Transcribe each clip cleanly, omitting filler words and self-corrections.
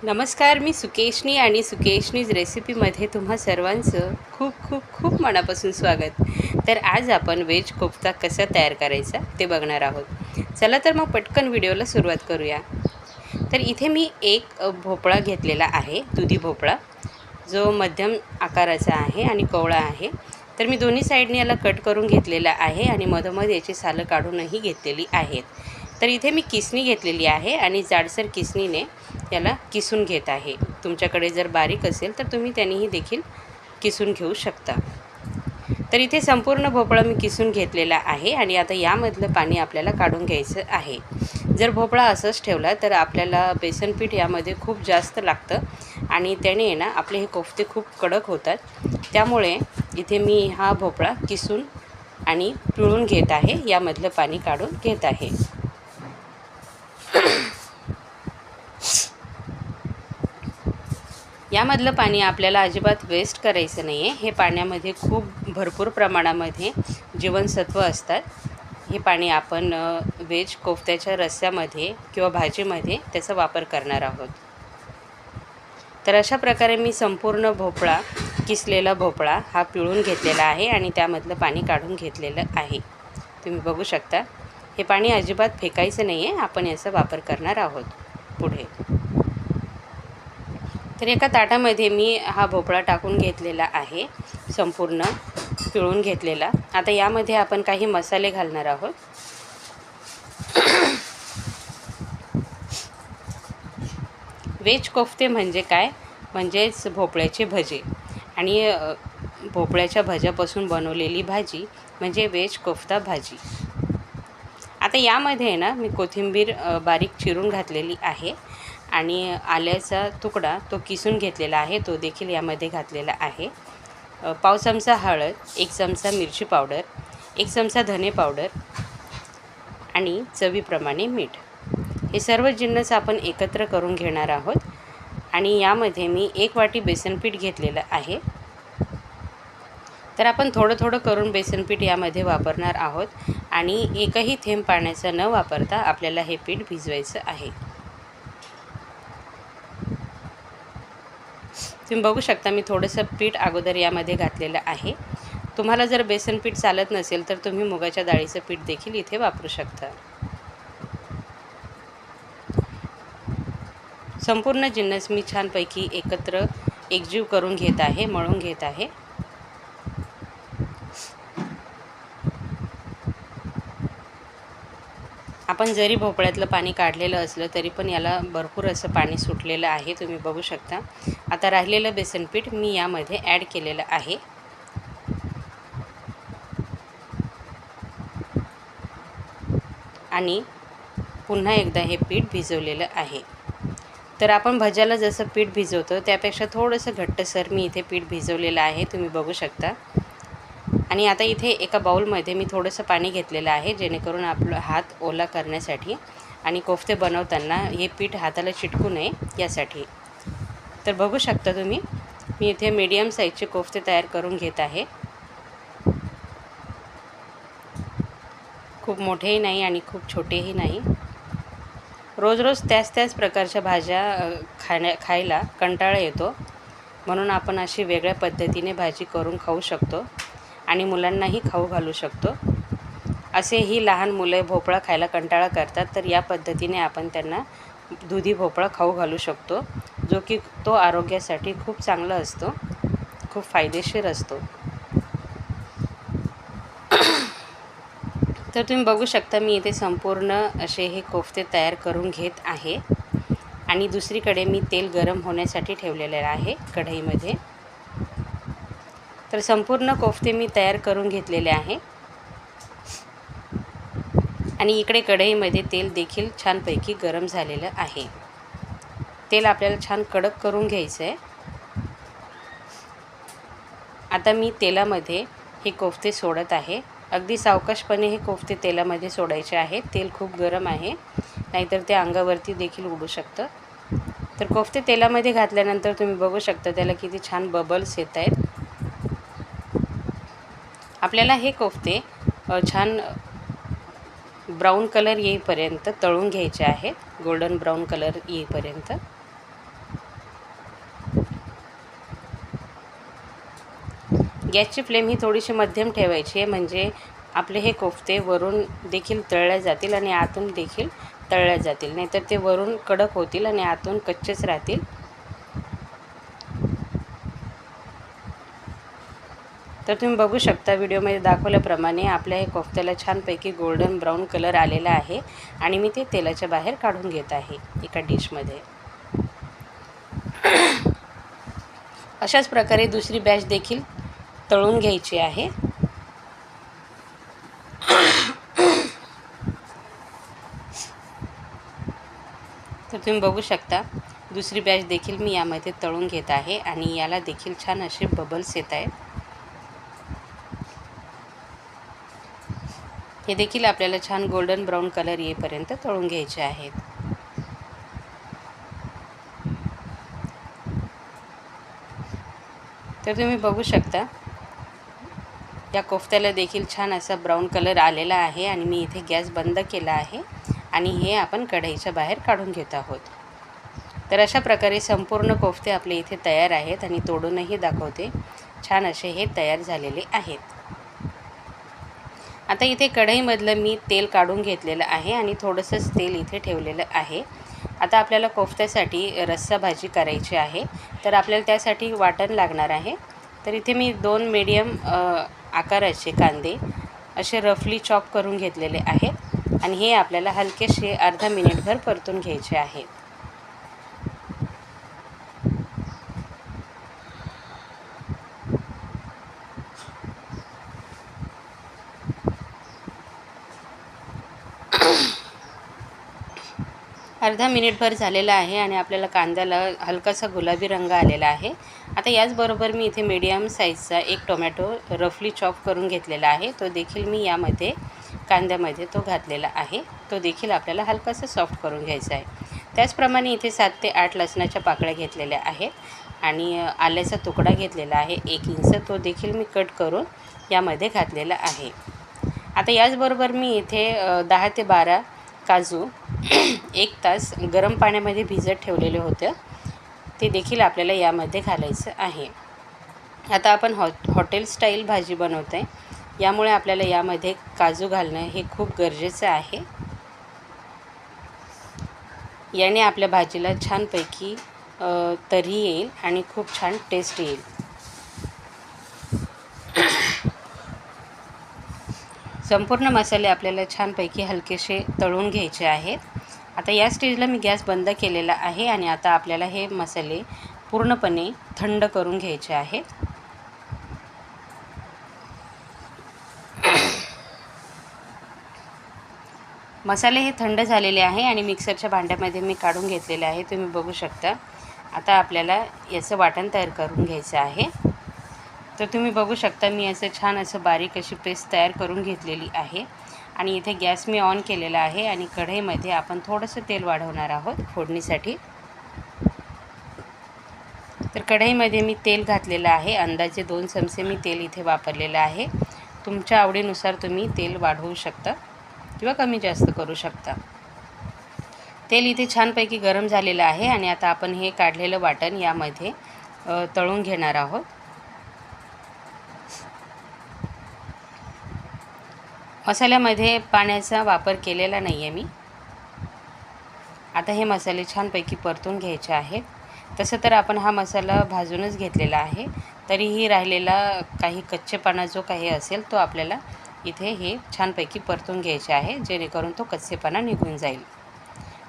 नमस्कार, मी सुकेशनी आणि सुकेशनीज रेसिपीमध्ये तुम्हा सर्वांचं खूप खूप खूप मनापासून स्वागत. तर आज आपण व्हेज कोफ्ता कसा तयार करायचा ते बघणार आहोत. चला तर मग पटकन व्हिडिओला सुरुवात करूया. तर इथे मी एक भोपळा घेतलेला आहे, दुधी भोपळा, जो मध्यम आकाराचा आहे आणि कोवळा आहे. तर मी दोन्ही साईडने याला कट करून घेतलेला आहे आणि मधोमध याची सालं काढूनही घेतलेली आहेत. तर इथे मी किसणी घेतलेली आहे आणि जाडसर किसणीने याला किसून घेत आहे. तुमच्याकडे जर बारीक असेल तर तुम्ही त्यानेही देखील किसून घेऊ शकता. तर इथे संपूर्ण भोपळा मी किसून घेतलेला आहे आणि आता यामधलं पाणी आपल्याला काढून घ्यायचं आहे. जर भोपळा असंच ठेवला तर आपल्याला बेसन पीठ यामध्ये खूप जास्त लागतं आणि त्याने ना आपले हे कोफ्ते खूप कडक होतात. त्यामुळे इथे मी हा भोपळा किसून आणि पिळून घेत आहे, यामधलं पाणी काढून घेत आहे. यामधलं पाणी आपल्याला अजिबात वेस्ट करायचं नाही आहे. हे पाण्यामध्ये खूप भरपूर प्रमाणामध्ये जीवनसत्व असतात. हे पाणी आपण व्हेज कोफ्त्याच्या रस्स्यामध्ये किंवा भाजीमध्ये त्याचा वापर करणार आहोत. तर अशा प्रकारे मी संपूर्ण भोपळा, किसलेला भोपळा हा पिळून घेतलेला आहे आणि त्यामधलं पाणी काढून घेतलेलं आहे. तुम्ही बघू शकता. हे पाणी अजिबात फेकायचं नाही आहे. आपण याचा वापर करणार आहोत पुढे. तर एका ताटामध्ये मी हा भोपळा टाकून घेतलेला आहे, संपूर्ण पिळून घेतलेला. आता यामध्ये आपण काही मसाले घालणार आहोत. व्हेज कोफ्ते म्हणजे काय? म्हणजेच भोपळ्याचे भजे आणि भोपळ्याच्या भज्यापासून बनवलेली भाजी म्हणजे व्हेज कोफ्ता भाजी. आता यामध्ये ना मी कोथिंबीर बारीक चिरून घातलेली आहे आणि आल्याचा तुकडा तो किसून घेतलेला आहे, तो देखील यामध्ये घातलेला आहे. पाव चमचा हळद, 1 चमचा मिरची पावडर, 1 चमचा धने पावडर आणि चवीप्रमाणे मीठ. हे सर्व जिन्नस आपण एकत्र करून घेणार आहोत आणि यामध्ये मी 1 वाटी बेसनपीठ घेतलेलं आहे. तर आपण थोडं थोडं करून बेसनपीठ यामध्ये वापरणार आहोत आणि एकही थेंब पाण्याचा न वापरता आपल्याला हे पीठ भिजवायचं आहे. तुम्ही बघू शकता, मी थोडंसं पीठ अगोदर यामध्ये घातलेलं आहे. तुम्हाला जर बेसन पीठ चालत नसेल तर तुम्ही मुगाच्या डाळीचं पीठ देखील इथे वापरू शकता. संपूर्ण जिन्नस मी छानपैकी एकत्र एकजीव करून घेत आहे, मळून घेत आहे. आपण जरी भोपळ्यातलं पाणी काढलेलं असलं तरी पण याला भरपूर असं पाणी सुटलेलं आहे, तुम्ही बघू शकता. आता राहिलेलं बेसन पीठ मी यामध्ये ॲड केलेलं आहे. आणि पुन्हा एकदा हे पीठ भिजवलेलं आहे. तर आपण भज्याला जसं पीठ भिजवतो त्यापेक्षा थोडंसं घट्टसर मी इथे पीठ भिजवलेलं आहे, तुम्ही बघू शकता. आणि आता इथे एका बाउलमध्ये मी थोडंसं पाणी घेतलेलं आहे, जेणेकरून आपला हात ओला करण्यासाठी आणि कोफ्ते बनवताना हे पीठ हाताला चिटकू नये यासाठी. तर बघू शकता तुम्ही, मी इथे मीडियम साईजचे कोफ्ते तयार करून घेत आहे. खूप मोठेही नाही आणि खूप छोटेही नाही. रोज रोज त्याच प्रकारच्या भाज्या खायला कंटाळा येतो, म्हणून आपण अशी वेगळ्या पद्धतीने भाजी करून खाऊ शकतो आणि मुलांनाही खाऊ घालू शकतो. असेही लहान मुलं भोपळा खायला कंटाळा करतात, तर या पद्धतीने आपण त्यांना दुधी भोपळा खाऊ घालू शकतो, जो की तो आरोग्यासाठी खूप चांगला असतो, खूप फायदेशीर असतो. तर तुम्ही बघू शकता, मी इथे संपूर्ण असे हे कोफ्ते तयार करून घेत आहे आणि दुसरीकडे मी तेल गरम होण्यासाठी ठेवलेले आहे कढईमध्ये. तर संपूर्ण कोफ्ते मी तयार करून घेतलेले आहे आणि इकडे कढईमध्ये तेल देखील छानपैकी गरम झालेलं आहे. तेल आपल्याला छान कडक करून घ्यायचं आहे. आता मी तेलामध्ये हे कोफ्ते सोडत आहे. अगदी सावकाशपणे हे कोफ्ते तेलामध्ये सोडायचे आहेत. तेल खूप गरम आहे, नाहीतर ते अंगावरती देखील उडू शकतं. तर कोफ्ते तेलामध्ये घातल्यानंतर तुम्ही बघू शकता त्याला किती छान बबल्स येत आहेत. आपल्याला हे कोफ्ते छान ब्राऊन कलर येईपर्यंत तळून घ्यायचे आहेत, गोल्डन ब्राऊन कलर येईपर्यंत. गॅसची फ्लेम ही थोडीशी मध्यम ठेवायची आहे, म्हणजे आपले हे कोफ्ते वरून देखील तळले जातील आणि आतून देखील तळले जातील, नाहीतर ते वरून कडक होतील आणि आतून कच्चेच राहतील. तर तुम्ही बघू शकता व्हिडिओमध्ये दाखवल्याप्रमाणे आपल्या हे कोफ्त्याला छानपैकी गोल्डन ब्राऊन कलर आलेला आहे आणि मी ते तेलाच्या बाहेर काढून घेत आहे एका डिशमध्ये. अशाच प्रकारे दुसरी बॅच देखील तळून घ्यायची आहे. तर तुम्ही बघू शकता दुसरी बॅच देखील मी यामध्ये तळून घेत आहे आणि याला देखील छान असे बबल्स येत आहेत. हे देखील आपल्याला छान गोल्डन ब्राऊन कलर येईपर्यंत तळून घ्यायचे आहेत. तर तुम्ही बघू शकता या कोफ्त्याला देखील छान असा ब्राऊन कलर आलेला आहे आणि मी इथे गॅस बंद केला आहे आणि हे आपण कढईच्या बाहेर काढून घेत आहोत. तर अशा प्रकारे संपूर्ण कोफ्ते आपले इथे तयार आहेत आणि तोडूनही दाखवते. छान असे हे तयार झालेले आहेत. आता इथे कढईमधलं मी तेल काढून घेतलेलं आहे आणि थोडंसंच तेल इथे ठेवलेलं आहे. आता आपल्याला कोफ्त्यासाठी रस्सा भाजी करायची आहे, तर आपल्याला त्यासाठी वाटण लागणार आहे. तर इथे मी 2 मीडियम आकाराचे कांदे असे रफली चॉप करून घेतलेले आहेत आणि हे आपल्याला हलकेसे अर्धा मिनिटभर परतून घ्यायचे आहेत. अर्धा मिनिटभर झालेला आहे आणि आपल्याला कांद्याला हलकासा गुलाबी रंग आलेला आहे. आता याचबरोबर मी इथे मीडियम साईजचा एक टोमॅटो रफली चॉप करून घेतलेला आहे. तो देखील मी यामध्ये कांद्यामध्ये तो घातलेला आहे. तो देखील आपल्याला हलकासा सॉफ्ट करून घ्यायचा आहे. त्याचप्रमाणे इथे 7 ते 8 लसणाच्या पाकळ्या घेतलेल्या आहेत आणि आल्याचा तुकडा घेतलेला आहे 1 इंच. तो देखील मी कट करून यामध्ये घातलेला आहे. आता याचबरोबर मी इथे 10 ते 12 काजू 1 तास गरम पाण्यामध्ये भिजत ठेवलेले होते, ते देखील आपल्याला यामध्ये घालायचं आहे. आता आपण हॉटेल स्टाईल भाजी बनवतो आहे, यामुळे आपल्याला यामध्ये काजू घालणं हे खूप गरजेचं आहे. याने आपल्या भाजीला छानपैकी तर्री येईल आणि खूप छान टेस्ट येईल. संपूर्ण मसाले आपल्याला छानपैकी हलकेसे तळून घ्यायचे आहेत. आता या स्टेजला मी गॅस बंद केलेला आहे आणि आता आपल्याला हे मसाले पूर्णपणे थंड करून घ्यायचे आहेत. मसाले हे थंड झालेले आहे आणि मिक्सरच्या भांड्यामध्ये मी काढून घेतलेले आहे. तुम्ही बघू शकता. आता आपल्याला याचं वाटण तयार करून घ्यायचं आहे. तर तुम्ही बघू शकता मी असं छान असं बारीक अशी पेस्ट तयार करून घेतलेली आहे आणि इथे गॅस मी ऑन केलेला आहे आणि कढईमध्ये आपण थोडंसं तेल वाढवणार आहोत फोडणीसाठी. तर कढईमध्ये मी तेल घातलेलं आहे. अंदाजे 2 चमचे मी तेल इथे वापरलेलं आहे. तुमच्या आवडीनुसार तुम्ही तेल वाढवू शकता किंवा कमी जास्त करू शकता. तेल इथे छानपैकी गरम झालेलं आहे आणि आता आपण हे काढलेलं वाटण यामध्ये तळून घेणार आहोत. मसाल्यामध्ये पाण्याचा वापर केलेला नाही आहे मी. आता हे मसाले छानपैकी परतून घ्यायचे आहेत. तसं तर आपण हा मसाला भाजूनच घेतलेला आहे, तरीही राहिलेला काही कच्चेपणा जो काही असेल तो आपल्याला इथे हे छानपैकी परतून घ्यायचे आहे, जेणेकरून तो कच्चेपणा निघून जाईल.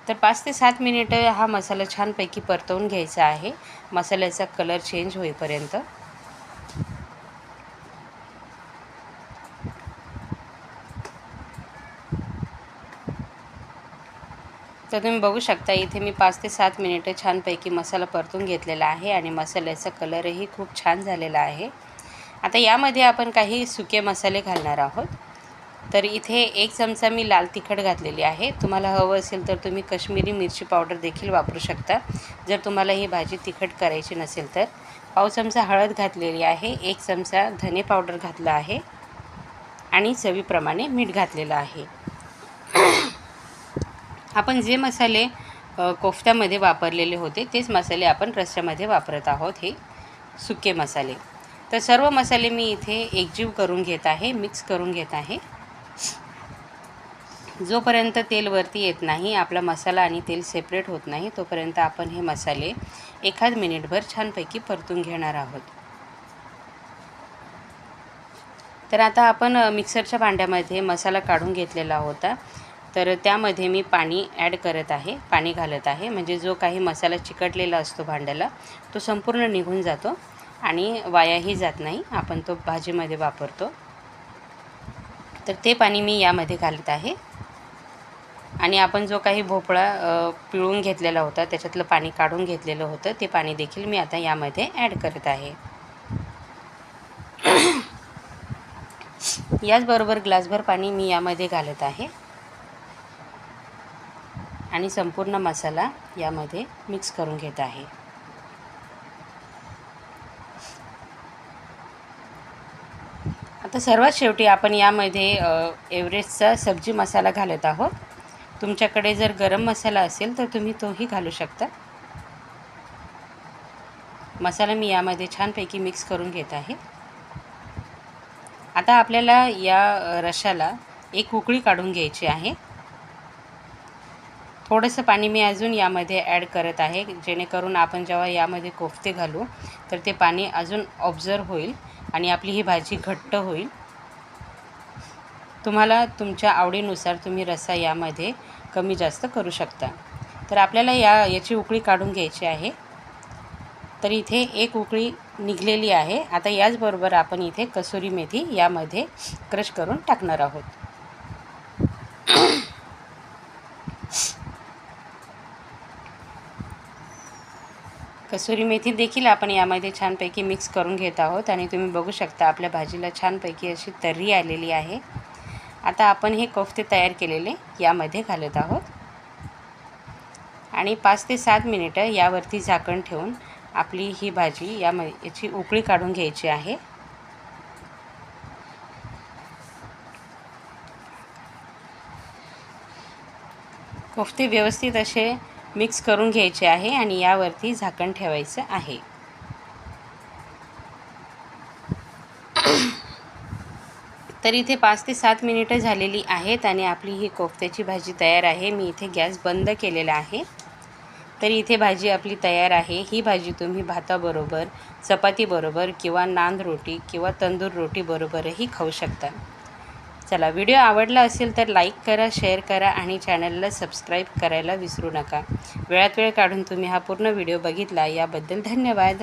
तर 5 ते 7 मिनिटं हा मसाला छानपैकी परतवून घ्यायचा आहे, मसाल्याचा कलर चेंज होईपर्यंत. तर तुम्ही बघू शकता इथे मी 5 ते 7 मिनिटं छानपैकी मसाला परतून घेतलेला आहे आणि मसाल्याचा कलरही खूप छान झालेला आहे. आता यामध्ये आपण काही सुके मसाले घालणार आहोत. तर इथे 1 चमचा मी लाल तिखट घातलेली आहे. तुम्हाला हवं असेल तर तुम्ही काश्मीरी मिरची पावडर देखील वापरू शकता, जर तुम्हाला ही भाजी तिखट करायची नसेल तर. पाव चमचा हळद घातलेली आहे, 1 चमचा धने पावडर घातला आहे आणि चवीप्रमाणे मीठ घातलेलं आहे. आपण जे मसाले कोफ्त्यामध्ये वापरलेले होते तेच मसाले आपण रस्स्यामध्ये वापरत आहोत, हे सुके मसाले. तर सर्व मसाले मी इथे एकजीव करून घेत आहे, मिक्स करून घेत आहे. जोपर्यंत तेल वरती येत नाही, आपला मसाला आणि तेल सेपरेट होत नाही, तोपर्यंत आपण हे मसाले एखाद मिनिटभर छानपैकी परतून घेणार आहोत. तर आता आपण मिक्सरच्या भांड्यामध्ये मसाला काढून घेतलेला होता, तर त्यामध्ये मी पाणी ॲड करत आहे, पाणी घालत आहे. म्हणजे जो काही मसाला चिकटलेला असतो भांड्याला तो संपूर्ण निघून जातो आणि वायाही जात नाही, आपण तो भाजीमध्ये वापरतो. तर ते पाणी मी यामध्ये घालत आहे आणि आपण जो काही भोपळा पिळून घेतलेला होता त्याच्यातलं पाणी काढून घेतलेलं होतं ते पाणी देखील मी आता यामध्ये ॲड करत आहे. याचबरोबर ग्लासभर पाणी मी यामध्ये घालत आहे आणि संपूर्ण मसाला यामध्ये मिक्स करून घेत आहे. आता सर्वात शेवटी आपण यामध्ये एव्हरेस्टचा सब्जी मसाला घालत आहोत. तुमच्याकडे जर गरम मसाला असेल तर तुम्ही तोही घालू शकता. मसाला मी यामध्ये छानपैकी मिक्स करून घेत आहे. आता आपल्याला या रश्श्याला एक उकळी काढून घ्यायची आहे. थोडंसं पाणी मी अजून यामध्ये ॲड करत आहे, जेणेकरून आपण जेव्हा यामध्ये कोफ्ते घालू तर ते पाणी अजून ऑब्झर्व होईल आणि आपली ही भाजी घट्ट होईल. तुम्हाला तुमच्या आवडीनुसार तुम्ही रस्सा यामध्ये कमी जास्त करू शकता. तर आपल्याला याची उकळी काढून घ्यायची आहे. तर इथे एक उकळी निघलेली आहे. आता याचबरोबर आपण इथे कसुरी मेथी यामध्ये क्रश करून टाकणार आहोत. कसुरी मेथी देखील आपण यामध्ये छानपैकी मिक्स करून घेत आहोत आणि तुम्ही बघू शकता आपल्या भाजीला छानपैकी अशी तर्री आलेली आहे. आता आपण हे कोफ्ते तयार केलेले यामध्ये घालत आहोत आणि 5 ते 7 मिनिटं यावरती झाकण ठेवून आपली ही भाजी याची उकळी काढून घ्यायची आहे. कोफ्ते व्यवस्थित असे मिक्स करून घ्यायचे आहे आणि यावरती झाकण ठेवायचं आहे. तर इथे 5 ते 7 मिनिटं झालेली आहेत आणि आपली ही कोफ्त्याची भाजी तयार आहे. मी इथे गॅस बंद केलेला आहे. तर इथे भाजी आपली तयार आहे. ही भाजी तुम्ही भाताबरोबर, चपातीबरोबर किंवा नान रोटी किंवा तंदूर रोटी बरोबरही खाऊ शकता. चला, व्हिडिओ आवडला असेल तर लाईक करा, शेअर करा आणि चॅनलला सबस्क्राईब करायला विसरू नका. वेळात वेळ काढून तुम्ही हा पूर्ण व्हिडिओ बघितला याबद्दल धन्यवाद.